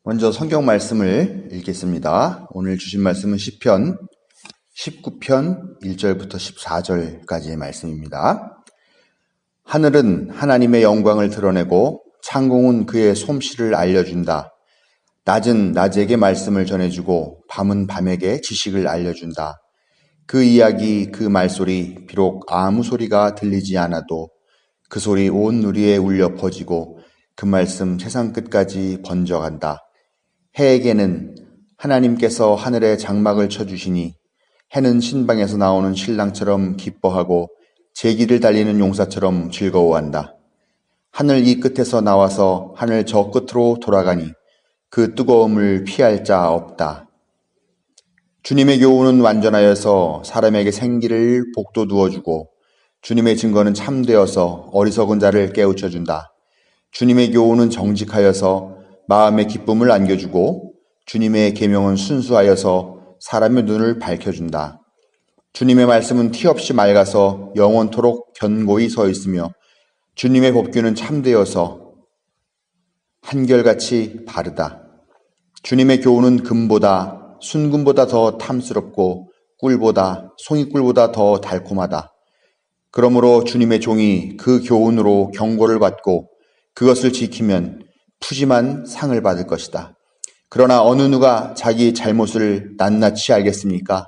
먼저 성경 말씀을 읽겠습니다. 오늘 주신 말씀은 시편 19편 1절부터 14절까지의 말씀입니다. 하늘은 하나님의 영광을 드러내고 창공은 그의 솜씨를 알려준다. 낮은 낮에게 말씀을 전해주고 밤은 밤에게 지식을 알려준다. 그 이야기, 그 말소리 비록 아무 소리가 들리지 않아도 그 소리 온 누리에 울려 퍼지고 그 말씀 세상 끝까지 번져간다. 해에게는 하나님께서 하늘에 장막을 쳐주시니 해는 신방에서 나오는 신랑처럼 기뻐하고 제기를 달리는 용사처럼 즐거워한다. 하늘 이 끝에서 나와서 하늘 저 끝으로 돌아가니 그 뜨거움을 피할 자 없다. 주님의 교훈은 완전하여서 사람에게 생기를 복돋우어주고 주님의 증거는 참되어서 어리석은 자를 깨우쳐준다. 주님의 교훈은 정직하여서 마음의 기쁨을 안겨주고 주님의 계명은 순수하여서 사람의 눈을 밝혀준다. 주님의 말씀은 티없이 맑아서 영원토록 견고히 서 있으며 주님의 법규는 참되어서 한결같이 바르다. 주님의 교훈은 금보다 순금보다 더 탐스럽고 꿀보다 송이꿀보다 더 달콤하다. 그러므로 주님의 종이 그 교훈으로 경고를 받고 그것을 지키면 푸짐한 상을 받을 것이다. 그러나 어느 누가 자기 잘못을 낱낱이 알겠습니까?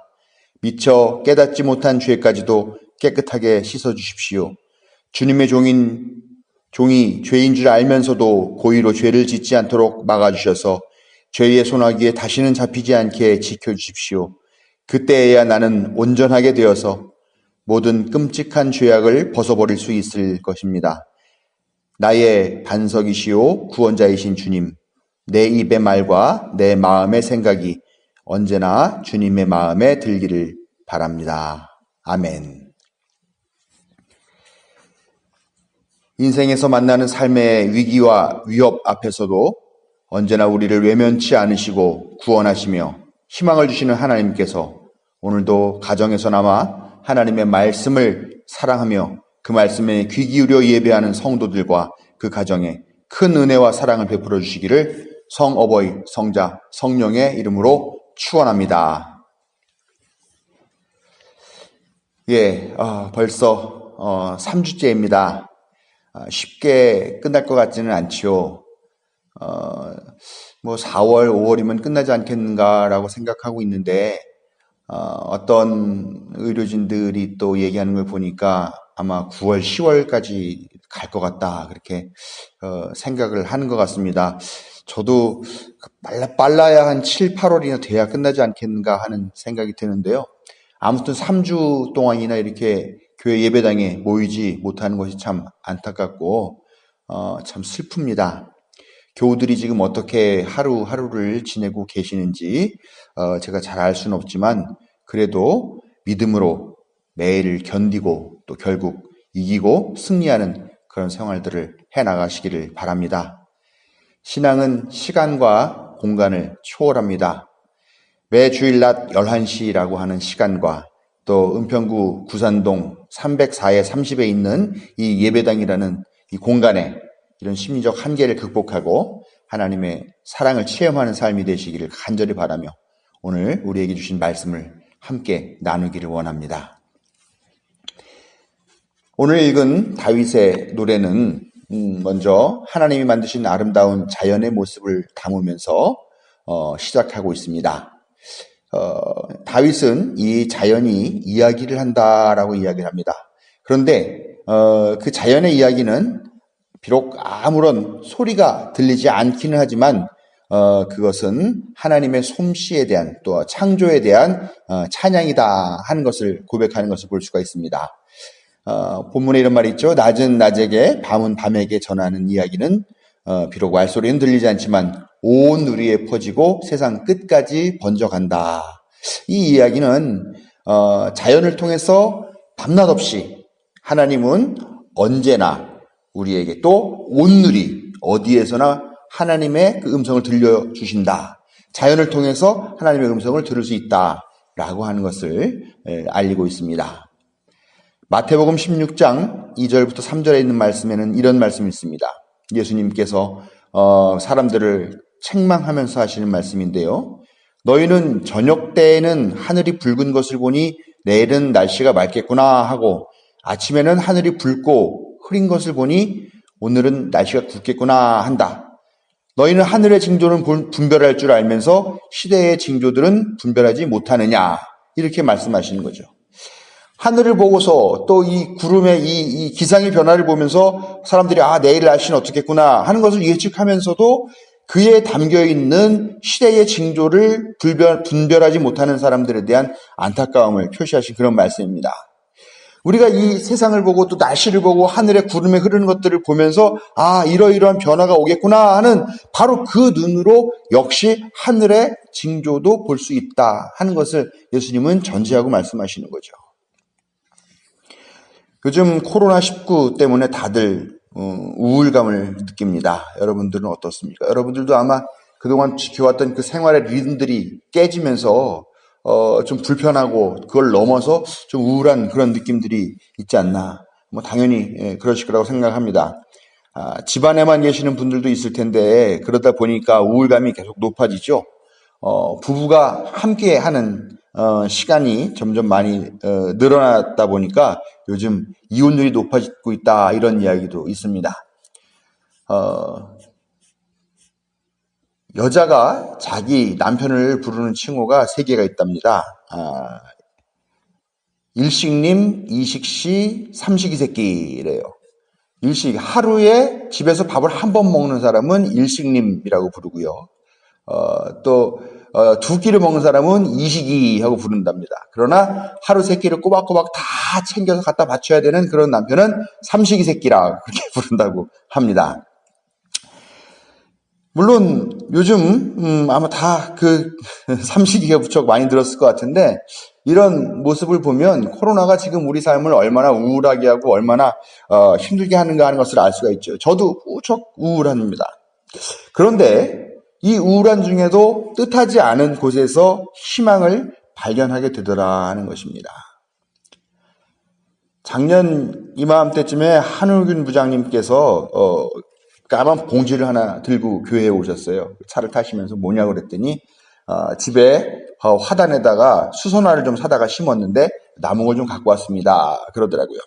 미처 깨닫지 못한 죄까지도 깨끗하게 씻어주십시오. 주님의 종이 죄인 줄 알면서도 고의로 죄를 짓지 않도록 막아주셔서 죄의 소나기에 다시는 잡히지 않게 지켜주십시오. 그때에야 나는 온전하게 되어서 모든 끔찍한 죄악을 벗어버릴 수 있을 것입니다. 나의 반석이시오 구원자이신 주님, 내 입의 말과 내 마음의 생각이 언제나 주님의 마음에 들기를 바랍니다. 아멘. 인생에서 만나는 삶의 위기와 위협 앞에서도 언제나 우리를 외면치 않으시고 구원하시며 희망을 주시는 하나님께서 오늘도 가정에서나마 하나님의 말씀을 사랑하며 그 말씀에 귀 기울여 예배하는 성도들과 그 가정에 큰 은혜와 사랑을 베풀어 주시기를 성어버이, 성자, 성령의 이름으로 축원합니다. 벌써 3주째입니다. 쉽게 끝날 것 같지는 않지요. 4월, 5월이면 끝나지 않겠는가라고 생각하고 있는데 어떤 의료진들이 또 얘기하는 걸 보니까 아마 9월, 10월까지 갈 것 같다 그렇게 생각을 하는 것 같습니다. 저도 빨라야 한 7, 8월이나 돼야 끝나지 않겠는가 하는 생각이 드는데요. 아무튼 3주 동안이나 이렇게 교회 예배당에 모이지 못하는 것이 참 안타깝고 참 슬픕니다. 교우들이 지금 어떻게 하루하루를 지내고 계시는지 제가 잘 알 수는 없지만 그래도 믿음으로 매일을 견디고 또 결국 이기고 승리하는 그런 생활들을 해나가시기를 바랍니다. 신앙은 시간과 공간을 초월합니다. 매 주일 낮 11시라고 하는 시간과 또 은평구 구산동 304에 30에 있는 이 예배당이라는 이 공간에 이런 심리적 한계를 극복하고 하나님의 사랑을 체험하는 삶이 되시기를 간절히 바라며 오늘 우리에게 주신 말씀을 함께 나누기를 원합니다. 오늘 읽은 다윗의 노래는 먼저 하나님이 만드신 아름다운 자연의 모습을 담으면서 시작하고 있습니다. 다윗은 이 자연이 이야기를 한다라고 이야기를 합니다. 그런데 그 자연의 이야기는 비록 아무런 소리가 들리지 않기는 하지만 그것은 하나님의 솜씨에 대한 또 창조에 대한 찬양이다 하는 것을 고백하는 것을 볼 수가 있습니다. 본문에 이런 말이 있죠. 낮은 낮에게 밤은 밤에게 전하는 이야기는 비록 말소리는 들리지 않지만 온 누리에 퍼지고 세상 끝까지 번져간다. 이 이야기는 자연을 통해서 밤낮 없이 하나님은 언제나 우리에게 또 온 누리 어디에서나 하나님의 그 음성을 들려주신다. 자연을 통해서 하나님의 음성을 들을 수 있다라고 하는 것을 알리고 있습니다. 마태복음 16장 2절부터 3절에 있는 말씀에는 이런 말씀이 있습니다. 예수님께서 사람들을 책망하면서 하시는 말씀인데요. 너희는 저녁 때에는 하늘이 붉은 것을 보니 내일은 날씨가 맑겠구나 하고 아침에는 하늘이 붉고 흐린 것을 보니 오늘은 날씨가 굵겠구나 한다. 너희는 하늘의 징조는 분별할 줄 알면서 시대의 징조들은 분별하지 못하느냐. 이렇게 말씀하시는 거죠. 하늘을 보고서 또 이 구름의 이 기상의 변화를 보면서 사람들이 내일 날씨는 어떻겠구나 하는 것을 예측하면서도 그에 담겨있는 시대의 징조를 분별하지 못하는 사람들에 대한 안타까움을 표시하신 그런 말씀입니다. 우리가 이 세상을 보고 또 날씨를 보고 하늘에 구름에 흐르는 것들을 보면서 이러이러한 변화가 오겠구나 하는 바로 그 눈으로 역시 하늘의 징조도 볼 수 있다 하는 것을 예수님은 전제하고 말씀하시는 거죠. 요즘 코로나19 때문에 다들 우울감을 느낍니다. 여러분들은 어떻습니까? 여러분들도 아마 그동안 지켜왔던 그 생활의 리듬들이 깨지면서 좀 불편하고 그걸 넘어서 좀 우울한 그런 느낌들이 있지 않나. 당연히 그러실 거라고 생각합니다. 집안에만 계시는 분들도 있을 텐데 그러다 보니까 우울감이 계속 높아지죠. 부부가 함께 하는 시간이 점점 많이 늘어났다 보니까 요즘 이혼율이 높아지고 있다 이런 이야기도 있습니다. 여자가 자기 남편을 부르는 칭호가 3개가 있답니다. 일식님, 이식씨, 삼식이 새끼래요. 일식, 하루에 집에서 밥을 한 번 먹는 사람은 일식님이라고 부르고요. 또 2끼를 먹는 사람은 이식이하고 부른답니다. 그러나 하루 3끼를 꼬박꼬박 다 챙겨서 갖다 바쳐야 되는 그런 남편은 삼식이 새끼라 그렇게 부른다고 합니다. 물론 요즘 아마 다 그 삼식이가 무척 많이 들었을 것 같은데 이런 모습을 보면 코로나가 지금 우리 삶을 얼마나 우울하게 하고 얼마나 힘들게 하는가 하는 것을 알 수가 있죠. 저도 무척 우울합니다. 그런데 이 우울한 중에도 뜻하지 않은 곳에서 희망을 발견하게 되더라 하는 것입니다. 작년 이맘때쯤에 한울균 부장님께서 까만 봉지를 하나 들고 교회에 오셨어요. 차를 타시면서 뭐냐고 그랬더니 집에 화단에다가 수선화를 좀 사다가 심었는데 남은 걸 좀 갖고 왔습니다. 그러더라고요.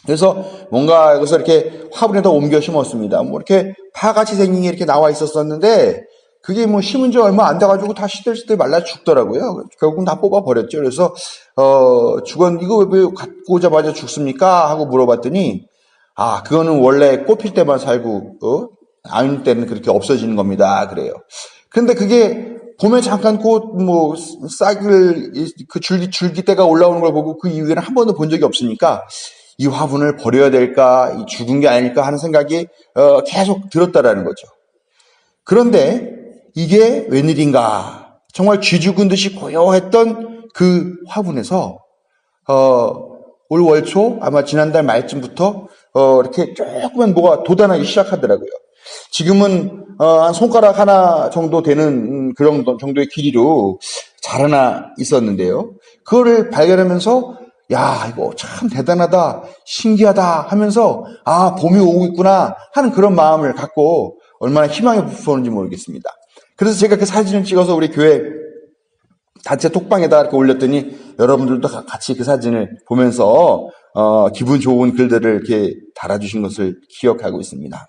그래서 뭔가 여기서 이렇게 화분에다 옮겨 심었습니다. 이렇게 파같이 생긴 게 이렇게 나와 있었는데 그게 심은 지 얼마 안 돼가지고 다 시들시들 말라 죽더라고요. 결국은 다 뽑아버렸죠. 그래서 이거 왜 갖고 오자마자 죽습니까? 하고 물어봤더니 그거는 원래 꽃필 때만 살고 안 때는 그렇게 없어지는 겁니다. 그래요. 근데 그게 봄에 잠깐 싹을 그 줄기 때가 올라오는 걸 보고 그 이후에는 한 번도 본 적이 없으니까 이 화분을 버려야 될까, 이 죽은 게 아닐까 하는 생각이 계속 들었다라는 거죠. 그런데 이게 웬일인가? 정말 쥐 죽은 듯이 고요했던 그 화분에서 올 월초 아마 지난달 말쯤부터 이렇게 조그만 뭐가 돋아나기 시작하더라고요. 지금은 한 손가락 하나 정도 되는 그런 정도의 길이로 자라나 있었는데요. 그거를 발견하면서 이거 참 대단하다, 신기하다 하면서 봄이 오고 있구나 하는 그런 마음을 갖고 얼마나 희망이 부었는지 모르겠습니다. 그래서 제가 그 사진을 찍어서 우리 교회 단체 톡방에다 이렇게 올렸더니 여러분들도 같이 그 사진을 보면서 기분 좋은 글들을 이렇게 달아주신 것을 기억하고 있습니다.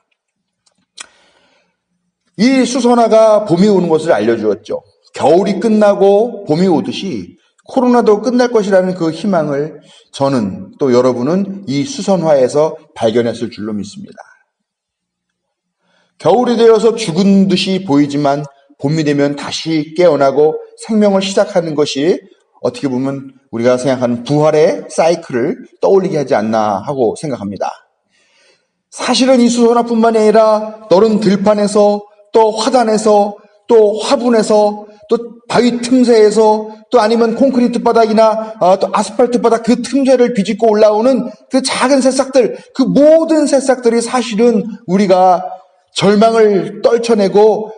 이 수선화가 봄이 오는 것을 알려주었죠. 겨울이 끝나고 봄이 오듯이 코로나도 끝날 것이라는 그 희망을 저는 또 여러분은 이 수선화에서 발견했을 줄로 믿습니다. 겨울이 되어서 죽은 듯이 보이지만 봄이 되면 다시 깨어나고 생명을 시작하는 것이 어떻게 보면 우리가 생각하는 부활의 사이클을 떠올리게 하지 않나 하고 생각합니다. 사실은 이 수선화뿐만이 아니라 너른 들판에서 또 화단에서 또 화분에서 또 바위 틈새에서 또 아니면 콘크리트 바닥이나 또 아스팔트 바닥 그 틈새를 비집고 올라오는 그 작은 새싹들, 그 모든 새싹들이 사실은 우리가 절망을 떨쳐내고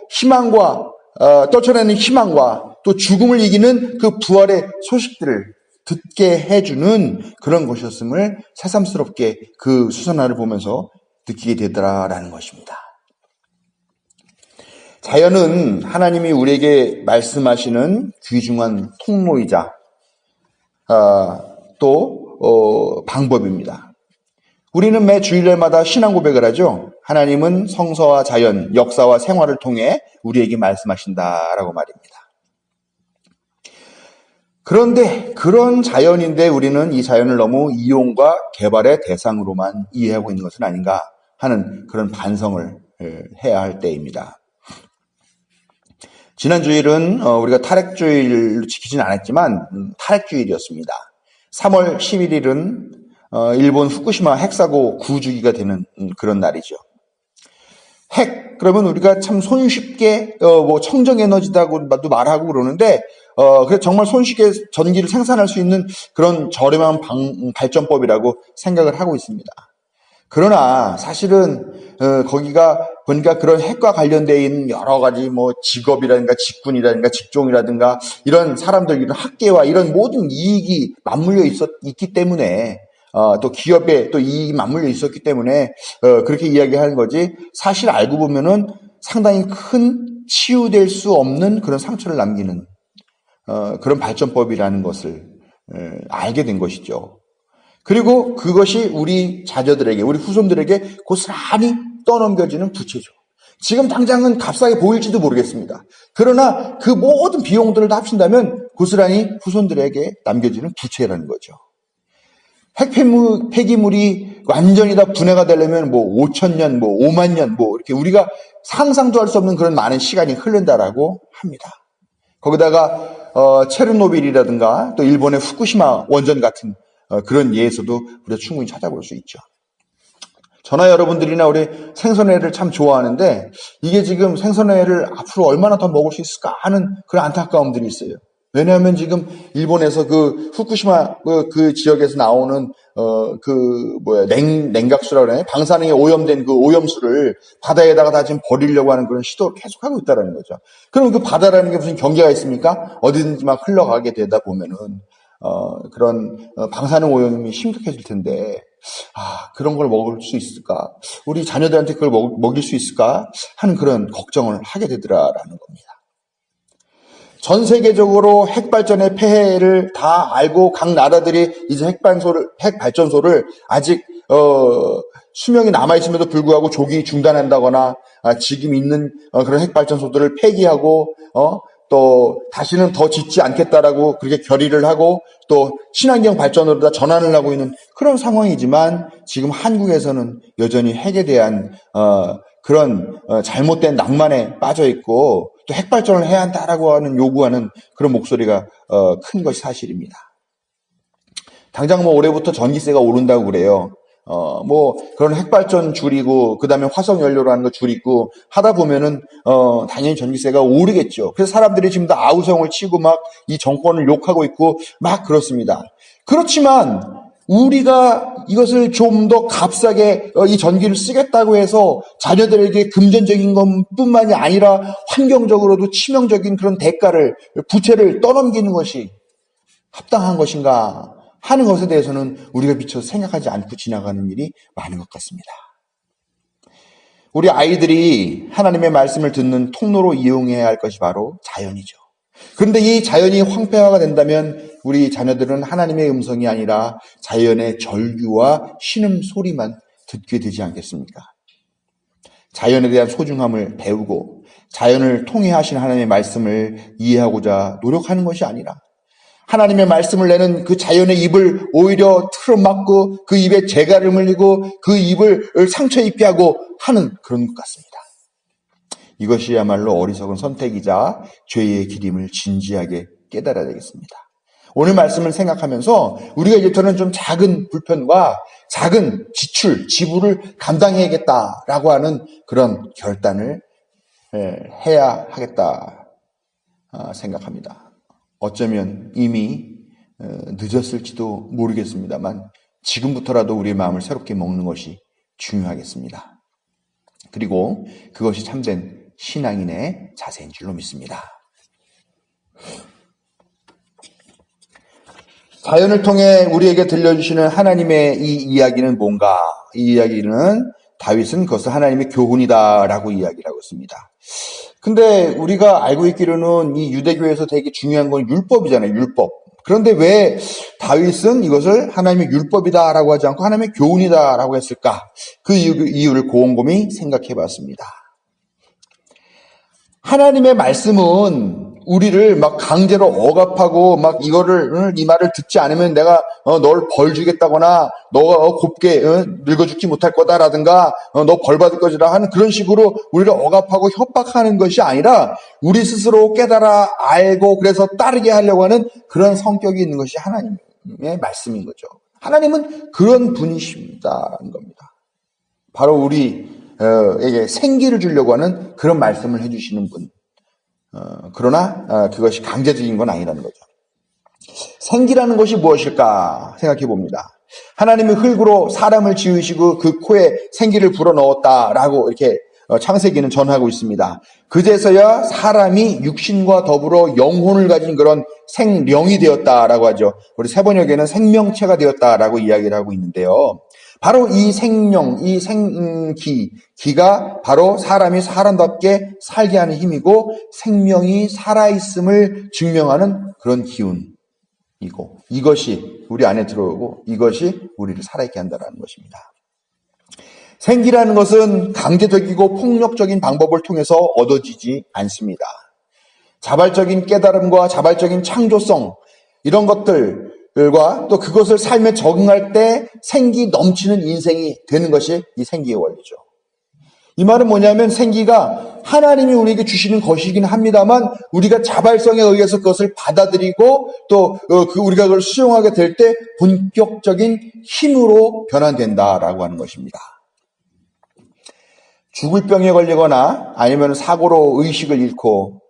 떨쳐내는 희망과 또 죽음을 이기는 그 부활의 소식들을 듣게 해주는 그런 것이었음을 새삼스럽게 그 수선화를 보면서 느끼게 되더라라는 것입니다. 자연은 하나님이 우리에게 말씀하시는 귀중한 통로이자 또 방법입니다. 우리는 매 주일날마다 신앙 고백을 하죠. 하나님은 성서와 자연, 역사와 생활을 통해 우리에게 말씀하신다라고 말입니다. 그런데 그런 자연인데 우리는 이 자연을 너무 이용과 개발의 대상으로만 이해하고 있는 것은 아닌가 하는 그런 반성을 해야 할 때입니다. 지난 주일은 우리가 탈핵주일로 지키지는 않았지만 탈핵주일이었습니다. 3월 11일은 일본 후쿠시마 핵사고 9주기가 되는 그런 날이죠. 핵, 그러면 우리가 참 손쉽게 뭐 청정에너지다고도 말하고 그러는데 그래서 정말 손쉽게 전기를 생산할 수 있는 그런 저렴한 발전법이라고 생각을 하고 있습니다. 그러나 사실은 거기가 보니까 그런 핵과 관련되어 있는 여러 가지 뭐 직업이라든가 직군이라든가 직종이라든가 이런 사람들, 이런 학계와 이런 모든 이익이 맞물려 있기 때문에 또 기업에 또 이익이 맞물려 있었기 때문에 그렇게 이야기하는 거지, 사실 알고 보면은 상당히 큰 치유될 수 없는 그런 상처를 남기는 그런 발전법이라는 것을 알게 된 것이죠. 그리고 그것이 우리 자녀들에게, 우리 후손들에게 고스란히 떠넘겨지는 부채죠. 지금 당장은 값싸게 보일지도 모르겠습니다. 그러나 그 모든 비용들을 다 합친다면 고스란히 후손들에게 남겨지는 부채라는 거죠. 핵 폐기물이 완전히 다 분해가 되려면 뭐 5,000년, 뭐 5만 년, 뭐 이렇게 우리가 상상도 할 수 없는 그런 많은 시간이 흐른다라고 합니다. 거기다가 체르노빌이라든가 또 일본의 후쿠시마 원전 같은 그런 예에서도 우리가 충분히 찾아볼 수 있죠. 저나 여러분들이나 우리 생선회를 참 좋아하는데 이게 지금 생선회를 앞으로 얼마나 더 먹을 수 있을까 하는 그런 안타까움들이 있어요. 왜냐하면 지금 일본에서 그 후쿠시마 그 지역에서 나오는 냉각수라고 그러나요? 방사능에 오염된 그 오염수를 바다에다가 다 지금 버리려고 하는 그런 시도를 계속하고 있다는 거죠. 그럼 그 바다라는 게 무슨 경계가 있습니까? 어디든지 막 흘러가게 되다 보면은 그런 방사능 오염이 심각해질 텐데, 그런 걸 먹을 수 있을까? 우리 자녀들한테 그걸 먹일 수 있을까? 하는 그런 걱정을 하게 되더라라는 겁니다. 전 세계적으로 핵발전의 폐해를 다 알고 각 나라들이 이제 핵발전소를 아직 수명이 남아있음에도 불구하고 조기 중단한다거나 지금 있는 그런 핵발전소들을 폐기하고 또 다시는 더 짓지 않겠다라고 그렇게 결의를 하고 또 친환경 발전으로 다 전환을 하고 있는 그런 상황이지만, 지금 한국에서는 여전히 핵에 대한 그런 잘못된 낭만에 빠져 있고 또 핵발전을 해야 한다라고 하는 요구하는 그런 목소리가 큰 것이 사실입니다. 당장 뭐 올해부터 전기세가 오른다고 그래요. 뭐 그런 핵발전 줄이고 그다음에 화석 연료로 하는 거 줄이고 하다 보면은 당연히 전기세가 오르겠죠. 그래서 사람들이 지금 다 아우성을 치고 막 이 정권을 욕하고 있고 막 그렇습니다. 그렇지만 우리가 이것을 좀 더 값싸게 이 전기를 쓰겠다고 해서 자녀들에게 금전적인 것뿐만이 아니라 환경적으로도 치명적인 그런 대가를, 부채를 떠넘기는 것이 합당한 것인가 하는 것에 대해서는 우리가 미처 생각하지 않고 지나가는 일이 많은 것 같습니다. 우리 아이들이 하나님의 말씀을 듣는 통로로 이용해야 할 것이 바로 자연이죠. 그런데 이 자연이 황폐화가 된다면 우리 자녀들은 하나님의 음성이 아니라 자연의 절규와 신음소리만 듣게 되지 않겠습니까? 자연에 대한 소중함을 배우고 자연을 통해 하신 하나님의 말씀을 이해하고자 노력하는 것이 아니라 하나님의 말씀을 내는 그 자연의 입을 오히려 틀어막고 그 입에 재갈을 흘리고 그 입을 상처 입게 하고 하는 그런 것 같습니다. 이것이야말로 어리석은 선택이자 죄의 기림을 진지하게 깨달아야 되겠습니다. 오늘 말씀을 생각하면서 우리가 이제부터는 좀 작은 불편과 작은 지불을 감당해야겠다라고 하는 그런 결단을 해야 하겠다 생각합니다. 어쩌면 이미 늦었을지도 모르겠습니다만 지금부터라도 우리의 마음을 새롭게 먹는 것이 중요하겠습니다. 그리고 그것이 참된 신앙인의 자세인 줄로 믿습니다. 자연을 통해 우리에게 들려주시는 하나님의 이 이야기는 뭔가? 이 이야기는 다윗은 그것을 하나님의 교훈이다라고 이야기를 하고 있습니다. 근데 우리가 알고 있기로는 이 유대교에서 되게 중요한 건 율법이잖아요. 율법. 그런데 왜 다윗은 이것을 하나님의 율법이다라고 하지 않고 하나님의 교훈이다라고 했을까? 그 이유를 곰곰이 생각해 봤습니다. 하나님의 말씀은 우리를 막 강제로 억압하고 막 이 말을 듣지 않으면 내가 널 벌 주겠다거나 너가 곱게 늙어 죽지 못할 거다라든가 너 벌 받을 것이라 하는 그런 식으로 우리를 억압하고 협박하는 것이 아니라 우리 스스로 깨달아 알고 그래서 따르게 하려고 하는 그런 성격이 있는 것이 하나님의 말씀인 거죠. 하나님은 그런 분이십니다라는 겁니다. 바로 우리에게 생기를 주려고 하는 그런 말씀을 해주시는 분. 그러나 그것이 강제적인 건 아니라는 거죠. 생기라는 것이 무엇일까 생각해 봅니다. 하나님이 흙으로 사람을 지으시고 그 코에 생기를 불어넣었다라고 이렇게 창세기는 전하고 있습니다. 그제서야 사람이 육신과 더불어 영혼을 가진 그런 생령이 되었다라고 하죠. 우리 세번역에는 생명체가 되었다라고 이야기를 하고 있는데요. 바로 이 생명, 이 기가 바로 사람이 사람답게 살게 하는 힘이고 생명이 살아있음을 증명하는 그런 기운이고 이것이 우리 안에 들어오고 이것이 우리를 살아있게 한다는 것입니다. 생기라는 것은 강제적이고 폭력적인 방법을 통해서 얻어지지 않습니다. 자발적인 깨달음과 자발적인 창조성 이런 것들과 또 그것을 삶에 적응할 때 생기 넘치는 인생이 되는 것이 이 생기의 원리죠. 이 말은 뭐냐면 생기가 하나님이 우리에게 주시는 것이긴 합니다만 우리가 자발성에 의해서 그것을 받아들이고 또 우리가 그걸 수용하게 될 때 본격적인 힘으로 변환된다라고 하는 것입니다. 죽을 병에 걸리거나 아니면 사고로 의식을 잃고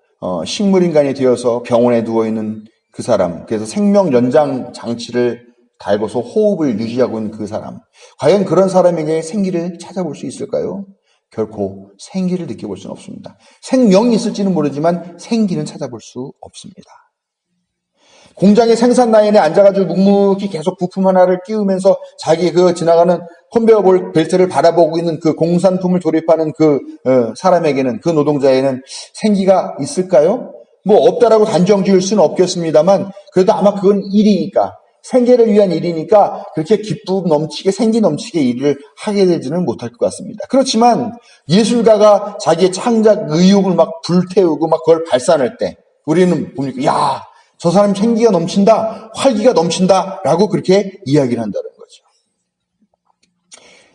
식물인간이 되어서 병원에 누워있는 그 사람, 그래서 생명 연장 장치를 달고서 호흡을 유지하고 있는 그 사람, 과연 그런 사람에게 생기를 찾아볼 수 있을까요? 결코 생기를 느껴볼 수는 없습니다. 생명이 있을지는 모르지만 생기는 찾아볼 수 없습니다. 공장의 생산 라인에 앉아가지고 묵묵히 계속 부품 하나를 끼우면서 자기 지나가는 컨베어 벨트를 바라보고 있는 그 공산품을 조립하는 그 사람에게는, 그 노동자에는 생기가 있을까요? 뭐 없다라고 단정 지을 수는 없겠습니다만 그래도 아마 그건 일이니까, 생계를 위한 일이니까 그렇게 기쁨 넘치게 생기 넘치게 일을 하게 되지는 못할 것 같습니다. 그렇지만 예술가가 자기의 창작 의욕을 막 불태우고 막 그걸 발산할 때 우리는 봅니까? 야, 저 사람 생기가 넘친다, 활기가 넘친다라고 그렇게 이야기를 한다는 거죠.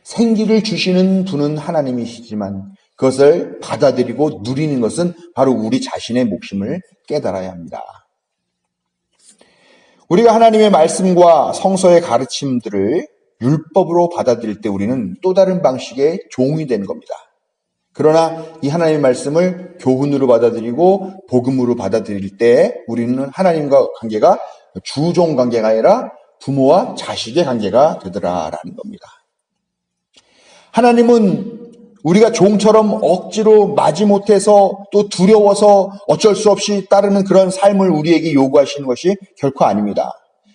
생기를 주시는 분은 하나님이시지만 그것을 받아들이고 누리는 것은 바로 우리 자신의 몫임을 깨달아야 합니다. 우리가 하나님의 말씀과 성서의 가르침들을 율법으로 받아들일 때 우리는 또 다른 방식의 종이 되는 겁니다. 그러나 이 하나님의 말씀을 교훈으로 받아들이고 복음으로 받아들일 때 우리는 하나님과 관계가 주종 관계가 아니라 부모와 자식의 관계가 되더라라는 겁니다. 하나님은 우리가 종처럼 억지로 마지못해서 또 두려워서 어쩔 수 없이 따르는 그런 삶을 우리에게 요구하시는 것이 결코 아닙니다.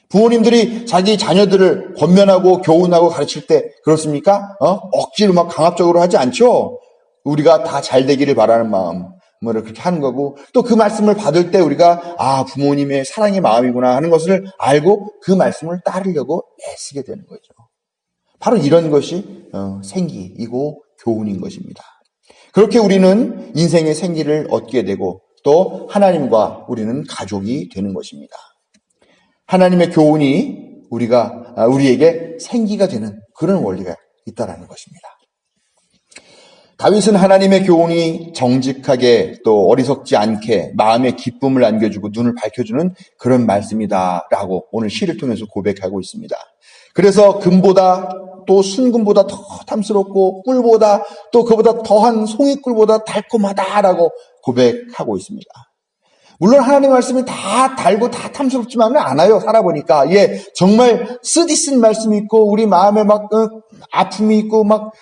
부모님들이 자기 자녀들을 권면하고 교훈하고 가르칠 때 그렇습니까? 억지로 막 강압적으로 하지 않죠? 우리가 다 잘 되기를 바라는 마음으로 그렇게 하는 거고 또 그 말씀을 받을 때 우리가 부모님의 사랑의 마음이구나 하는 것을 알고 그 말씀을 따르려고 애쓰게 되는 거죠. 바로 이런 것이 생기이고 교훈인 것입니다. 그렇게 우리는 인생의 생기를 얻게 되고 또 하나님과 우리는 가족이 되는 것입니다. 하나님의 교훈이 우리에게 생기가 되는 그런 원리가 있다라는 것입니다. 다윗은 하나님의 교훈이 정직하게 또 어리석지 않게 마음의 기쁨을 안겨주고 눈을 밝혀주는 그런 말씀이다라고 오늘 시를 통해서 고백하고 있습니다. 그래서 금보다 또 순금보다 더 탐스럽고 꿀보다 또 그보다 더한 송이꿀보다 달콤하다라고 고백하고 있습니다. 물론 하나님의 말씀이 다 달고 다 탐스럽지만은 않아요. 살아보니까. 정말 쓰디쓴 말씀이 있고 우리 마음에 막 아픔이 있고 막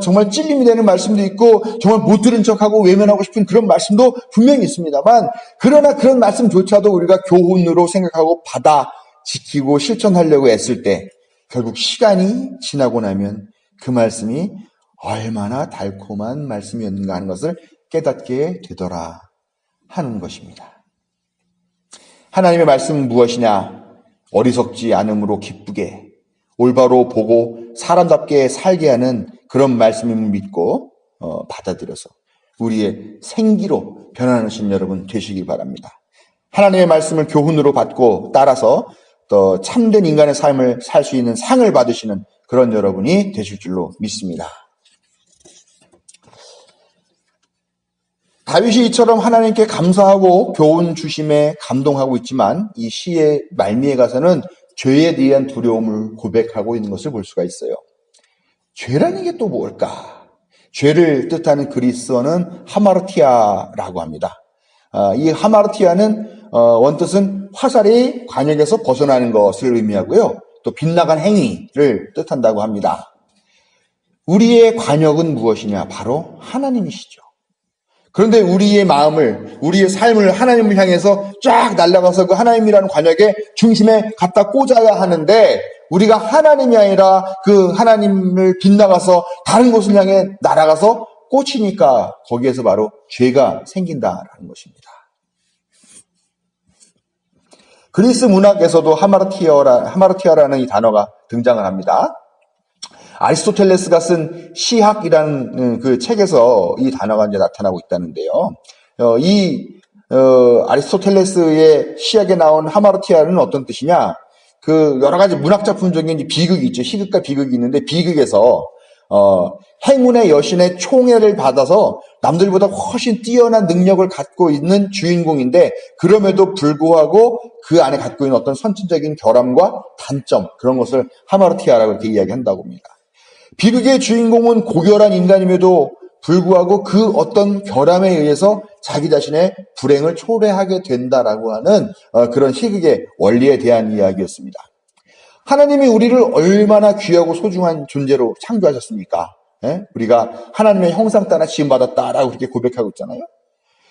정말 찔림이 되는 말씀도 있고 정말 못 들은 척하고 외면하고 싶은 그런 말씀도 분명히 있습니다만 그러나 그런 말씀조차도 우리가 교훈으로 생각하고 받아 지키고 실천하려고 애쓸 때 결국 시간이 지나고 나면 그 말씀이 얼마나 달콤한 말씀이었는가 하는 것을 깨닫게 되더라 하는 것입니다. 하나님의 말씀은 무엇이냐? 어리석지 않음으로 기쁘게 올바로 보고 사람답게 살게 하는 그런 말씀임을 믿고 받아들여서 우리의 생기로 변화하신 여러분 되시길 바랍니다. 하나님의 말씀을 교훈으로 받고 따라서 또 참된 인간의 삶을 살 수 있는 상을 받으시는 그런 여러분이 되실 줄로 믿습니다. 다윗이 이처럼 하나님께 감사하고 교훈 주심에 감동하고 있지만 이 시의 말미에 가서는 죄에 대한 두려움을 고백하고 있는 것을 볼 수가 있어요. 죄라는 게 또 뭘까? 죄를 뜻하는 그리스어는 하마르티아라고 합니다. 이 하마르티아는 원뜻은 화살이 관역에서 벗어나는 것을 의미하고요. 또 빗나간 행위를 뜻한다고 합니다. 우리의 관역은 무엇이냐? 바로 하나님이시죠. 그런데 우리의 마음을, 우리의 삶을 하나님을 향해서 쫙 날아가서 그 하나님이라는 관역의 중심에 갖다 꽂아야 하는데 우리가 하나님이 아니라 그 하나님을 빗나가서 다른 곳을 향해 날아가서 꽂히니까 거기에서 바로 죄가 생긴다라는 것입니다. 그리스 문학에서도 하마르티아라는 이 단어가 등장을 합니다. 아리스토텔레스가 쓴 시학이라는 그 책에서 이 단어가 이제 나타나고 있다는데요. 아리스토텔레스의 시학에 나온 하마르티아는 어떤 뜻이냐? 그 여러 가지 문학 작품 중에 이제 비극이 있죠. 희극과 비극이 있는데 비극에서 행운의 여신의 총애를 받아서 남들보다 훨씬 뛰어난 능력을 갖고 있는 주인공인데 그럼에도 불구하고 그 안에 갖고 있는 어떤 선천적인 결함과 단점 그런 것을 하마르티아라고 이렇게 이야기한다고 합니다. 비극의 주인공은 고결한 인간임에도 불구하고 그 어떤 결함에 의해서 자기 자신의 불행을 초래하게 된다라고 하는 그런 희극의 원리에 대한 이야기였습니다. 하나님이 우리를 얼마나 귀하고 소중한 존재로 창조하셨습니까? 우리가 하나님의 형상 따라 지음받았다라고 그렇게 고백하고 있잖아요.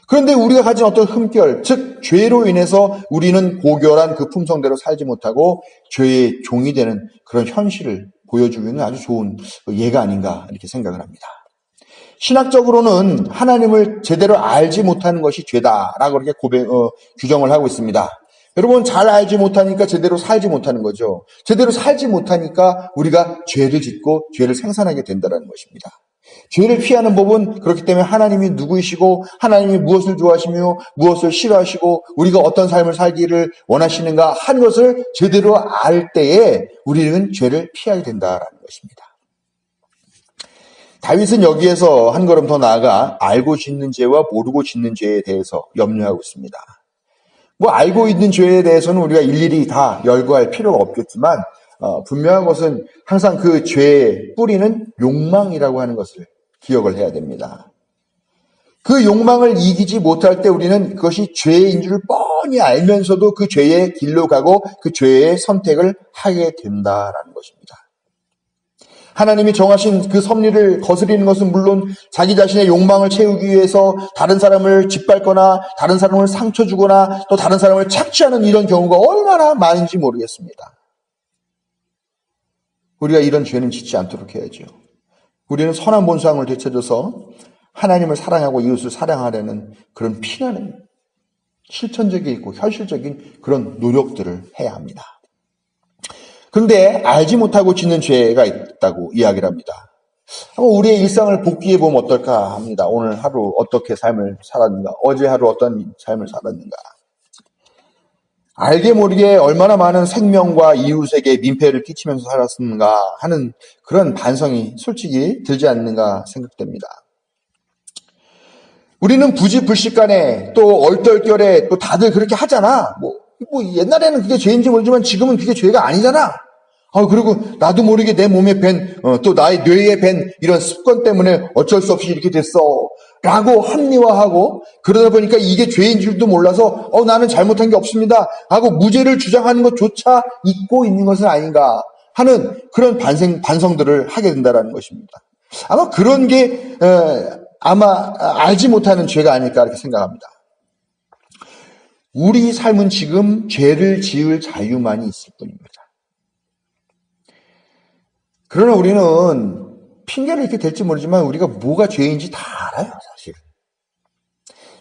그런데 우리가 가진 어떤 흠결, 즉 죄로 인해서 우리는 고결한 그 품성대로 살지 못하고 죄의 종이 되는 그런 현실을 보여주고 있는 아주 좋은 예가 아닌가 이렇게 생각을 합니다. 신학적으로는 하나님을 제대로 알지 못하는 것이 죄다라고 이렇게 규정을 하고 있습니다. 여러분 잘 알지 못하니까 제대로 살지 못하는 거죠. 제대로 살지 못하니까 우리가 죄를 짓고 죄를 생산하게 된다는 것입니다. 죄를 피하는 법은 그렇기 때문에 하나님이 누구이시고 하나님이 무엇을 좋아하시며 무엇을 싫어하시고 우리가 어떤 삶을 살기를 원하시는가 하는 것을 제대로 알 때에 우리는 죄를 피하게 된다는 것입니다. 다윗은 여기에서 한 걸음 더 나아가 알고 짓는 죄와 모르고 짓는 죄에 대해서 염려하고 있습니다. 알고 있는 죄에 대해서는 우리가 일일이 다 열거할 필요가 없겠지만 분명한 것은 항상 그 죄의 뿌리는 욕망이라고 하는 것을 기억을 해야 됩니다. 그 욕망을 이기지 못할 때 우리는 그것이 죄인 줄 뻔히 알면서도 그 죄의 길로 가고 그 죄의 선택을 하게 된다라는 것입니다. 하나님이 정하신 그 섭리를 거스리는 것은 물론 자기 자신의 욕망을 채우기 위해서 다른 사람을 짓밟거나 다른 사람을 상처 주거나 또 다른 사람을 착취하는 이런 경우가 얼마나 많은지 모르겠습니다. 우리가 이런 죄는 짓지 않도록 해야죠. 우리는 선한 본성을 되찾아서 하나님을 사랑하고 이웃을 사랑하려는 그런 피나는 실천적이고 현실적인 그런 노력들을 해야 합니다. 그런데 알지 못하고 짓는 죄가 있다고 이야기를 합니다. 한번 우리의 일상을 복귀해 보면 어떨까 합니다. 오늘 하루 어떻게 삶을 살았는가, 어제 하루 어떤 삶을 살았는가. 알게 모르게 얼마나 많은 생명과 이웃에게 민폐를 끼치면서 살았는가 하는 그런 반성이 솔직히 들지 않는가 생각됩니다. 우리는 부지불식간에 또 얼떨결에 또 다들 그렇게 하잖아. 옛날에는 그게 죄인지 모르지만 지금은 그게 죄가 아니잖아. 그리고 나도 모르게 내 몸에 또 나의 뇌에 밴 이런 습관 때문에 어쩔 수 없이 이렇게 됐어. 라고 합리화하고 그러다 보니까 이게 죄인 줄도 몰라서 나는 잘못한 게 없습니다. 하고 무죄를 주장하는 것조차 잊고 있는 것은 아닌가 하는 그런 반성들을 하게 된다는 것입니다. 아마 그런 게 알지 못하는 죄가 아닐까 이렇게 생각합니다. 우리 삶은 지금 죄를 지을 자유만이 있을 뿐입니다. 그러나 우리는 핑계를 이렇게 댈지 모르지만 우리가 뭐가 죄인지 다 알아요, 사실.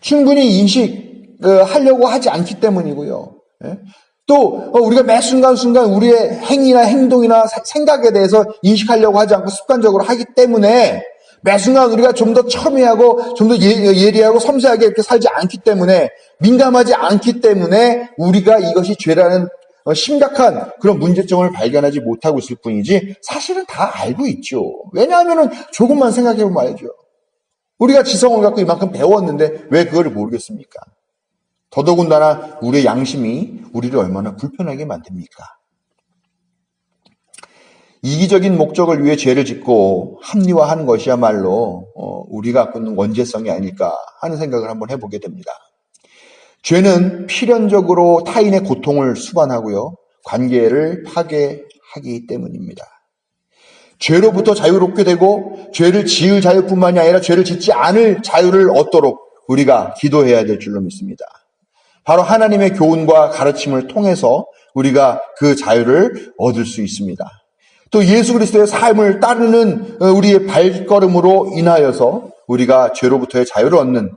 충분히 인식하려고 하지 않기 때문이고요. 예? 또 우리가 매 순간순간 우리의 행위나 행동이나 생각에 대해서 인식하려고 하지 않고 습관적으로 하기 때문에 매 순간 우리가 좀 더 첨예하고 좀 더 예리하고 섬세하게 이렇게 살지 않기 때문에 민감하지 않기 때문에 우리가 이것이 죄라는 심각한 그런 문제점을 발견하지 못하고 있을 뿐이지 사실은 다 알고 있죠. 왜냐하면 조금만 생각해보면 알죠. 우리가 지성을 갖고 이만큼 배웠는데 왜 그걸 모르겠습니까? 더더군다나 우리의 양심이 우리를 얼마나 불편하게 만듭니까? 이기적인 목적을 위해 죄를 짓고 합리화하는 것이야말로 우리가 갖고 있는 원죄성이 아닐까 하는 생각을 한번 해보게 됩니다. 죄는 필연적으로 타인의 고통을 수반하고요. 관계를 파괴하기 때문입니다. 죄로부터 자유롭게 되고 죄를 지을 자유뿐만이 아니라 죄를 짓지 않을 자유를 얻도록 우리가 기도해야 될 줄로 믿습니다. 바로 하나님의 교훈과 가르침을 통해서 우리가 그 자유를 얻을 수 있습니다. 또 예수 그리스도의 삶을 따르는 우리의 발걸음으로 인하여서 우리가 죄로부터의 자유를 얻는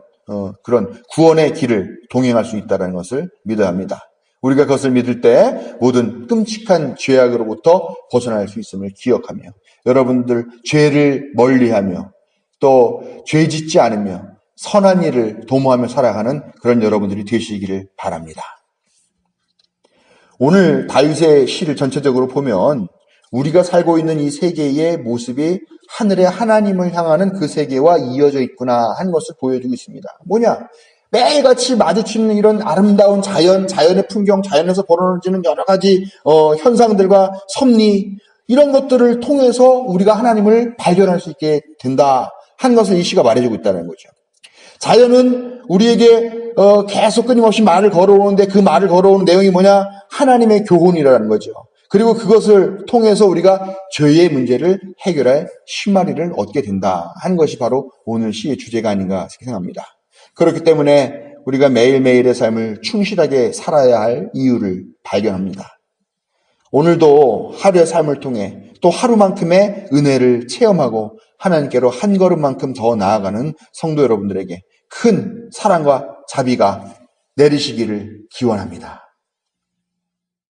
그런 구원의 길을 동행할 수 있다는 것을 믿어야 합니다. 우리가 그것을 믿을 때 모든 끔찍한 죄악으로부터 벗어날 수 있음을 기억하며 여러분들 죄를 멀리하며 또 죄 짓지 않으며 선한 일을 도모하며 살아가는 그런 여러분들이 되시기를 바랍니다. 오늘 다윗의 시를 전체적으로 보면 우리가 살고 있는 이 세계의 모습이 하늘의 하나님을 향하는 그 세계와 이어져 있구나 하는 것을 보여주고 있습니다. 뭐냐? 매일같이 마주치는 이런 아름다운 자연의 풍경, 자연에서 벌어지는 여러 가지 현상들과 섭리 이런 것들을 통해서 우리가 하나님을 발견할 수 있게 된다 하는 것을 이 시가 말해주고 있다는 거죠. 자연은 우리에게 계속 끊임없이 말을 걸어오는데 그 말을 걸어오는 내용이 뭐냐? 하나님의 교훈이라는 거죠. 그리고 그것을 통해서 우리가 죄의 문제를 해결할 실마리를 얻게 된다 하는 것이 바로 오늘 시의 주제가 아닌가 생각합니다. 그렇기 때문에 우리가 매일매일의 삶을 충실하게 살아야 할 이유를 발견합니다. 오늘도 하루의 삶을 통해 또 하루만큼의 은혜를 체험하고 하나님께로 한 걸음만큼 더 나아가는 성도 여러분들에게 큰 사랑과 자비가 내리시기를 기원합니다.